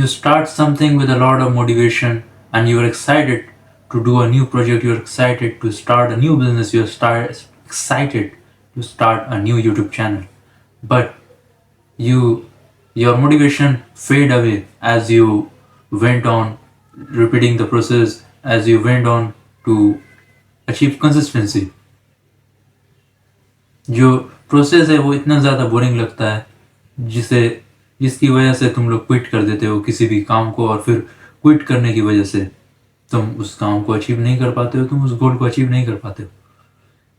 start something with a lot of motivation and you're excited to do a new project, you're excited to start a new business, excited to start a new YouTube channel. But your motivation fade away as you went on repeating the process, as you went on to achieve consistency. जो process है वो इतना ज़्यादा boring लगता है जिसकी वजह से तुम लोग क्विट कर देते हो किसी भी काम को, और फिर क्विट करने की वजह से तुम उस काम को अचीव नहीं कर पाते हो, तुम उस गोल को अचीव नहीं कर पाते हो,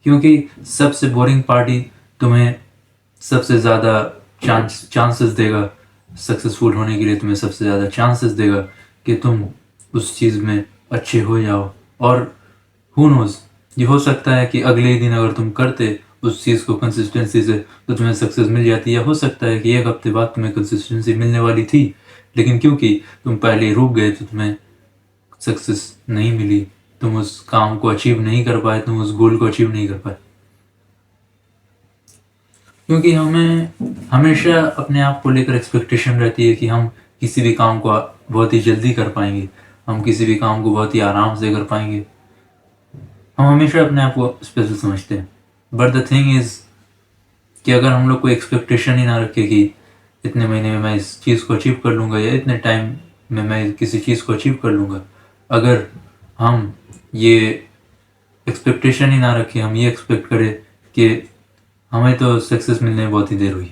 क्योंकि सबसे बोरिंग पार्टी तुम्हें सबसे ज़्यादा चांसेस देगा सक्सेसफुल होने के लिए, तुम्हें सबसे ज़्यादा चांसेस देगा कि तुम उस चीज़ में अच्छे हो जाओ। और हु नोज़, ये हो सकता है कि अगले ही दिन अगर तुम करते उस चीज़ को कंसिस्टेंसी से तो तुम्हें सक्सेस मिल जाती, या हो सकता है कि एक हफ्ते बाद तुम्हें कंसिस्टेंसी मिलने वाली थी, लेकिन क्योंकि तुम पहले रुक गए तो तुम्हें सक्सेस नहीं मिली, तुम उस काम को अचीव नहीं कर पाए, तुम उस गोल को अचीव नहीं कर पाए। क्योंकि हमें हमेशा अपने आप को लेकर एक्सपेक्टेशन रहती है कि हम किसी भी काम को बहुत ही जल्दी कर पाएंगे, हम किसी भी काम को बहुत ही आराम से कर पाएंगे, हम हमेशा अपने आप को स्पेशल समझते हैं। बट द थिंग इज़ कि अगर हम लोग को एक्सपेक्टेशन ही ना रखे कि इतने महीने में मैं इस चीज़ को अचीव कर लूँगा या इतने टाइम में मैं किसी चीज़ को अचीव कर लूँगा, अगर हम ये एक्सपेक्टेशन ही ना रखें, हम ये एक्सपेक्ट करें कि हमें तो सक्सेस मिलने में बहुत ही देर हुई,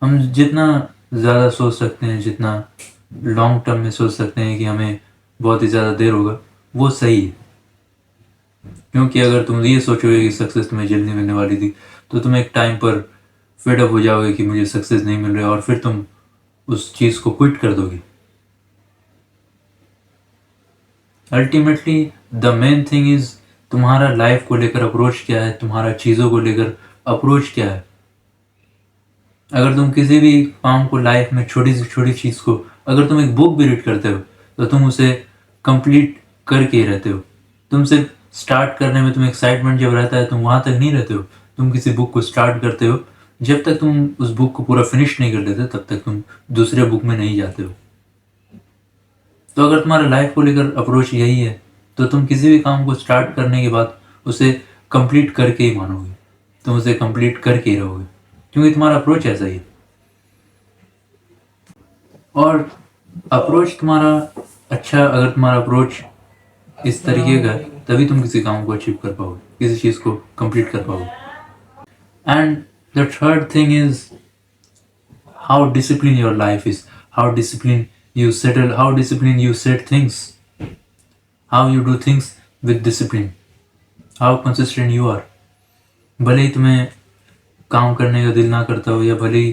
हम जितना ज़्यादा सोच सकते हैं, जितना लॉन्ग टर्म में सोच सकते हैं कि हमें बहुत ही ज़्यादा देर होगा, वो सही है। क्योंकि अगर तुम ये सोचोगे कि सक्सेस तुम्हें जल्दी मिलने वाली थी तो तुम एक टाइम पर फेड अप हो जाओगे कि मुझे सक्सेस नहीं मिल रहा, और फिर तुम उस चीज़ को क्विट कर दोगे। Ultimately the main thing is तुम्हारा लाइफ को लेकर अप्रोच क्या है, तुम्हारा चीज़ों को लेकर अप्रोच क्या है। अगर तुम किसी भी काम को लाइफ में छोटी से छोटी चीज़ को, अगर तुम एक बुक भी रीड करते हो तो तुम उसे कंप्लीट करके ही रहते हो। तुम सिर्फ स्टार्ट करने में तुम्हें एक्साइटमेंट जब रहता है तुम वहाँ तक नहीं रहते हो, तुम किसी बुक को स्टार्ट करते हो, जब तक तुम उस बुक को पूरा फिनिश नहीं कर देते तब तक तुम दूसरे बुक में नहीं जाते हो। तो अगर तुम्हारा लाइफ को लेकर अप्रोच यही है तो तुम किसी भी काम को स्टार्ट करने के बाद उसे कंप्लीट करके ही मानोगे, तुम उसे कंप्लीट करके ही रहोगे, क्योंकि तुम्हारा अप्रोच ऐसा ही है। और अप्रोच तुम्हारा अच्छा, अगर तुम्हारा अप्रोच इस तरीके का है तभी तुम किसी काम को अचीव कर पाओगे, किसी चीज़ को कंप्लीट कर पाओगे। And the third thing is how discipline your life is, how discipline you settle, how disciplined you set things, how you do things with discipline, how consistent you are। भले ही तुम्हें काम करने का दिल ना करता हो, या भले ही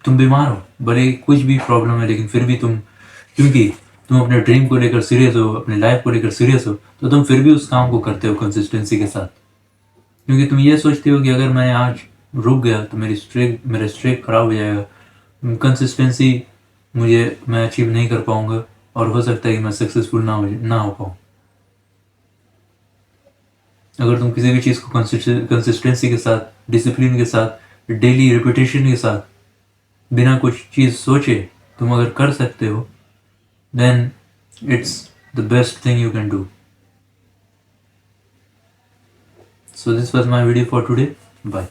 तुम बीमार हो, भले ही कुछ भी प्रॉब्लम है, लेकिन फिर भी क्योंकि तुम अपने ड्रीम को लेकर सीरियस हो, अपने लाइफ को लेकर सीरियस हो, तो तुम फिर भी उस काम को करते हो कंसिस्टेंसी के साथ, क्योंकि तुम ये सोचते हो कि अगर मैं आज रुक गया तो मेरा स्ट्रेक खराब हो जाएगा, कंसिस्टेंसी मैं अचीव नहीं कर पाऊंगा, और हो सकता है कि मैं सक्सेसफुल ना हो पाऊँ। अगर तुम किसी भी चीज़ को कंसिस्टेंसी के साथ, डिसिप्लिन के साथ, डेली रिपीटेशन के साथ, बिना कुछ चीज़ सोचे तुम अगर कर सकते हो, then it's the best thing you can do. So this was my video for today. Bye.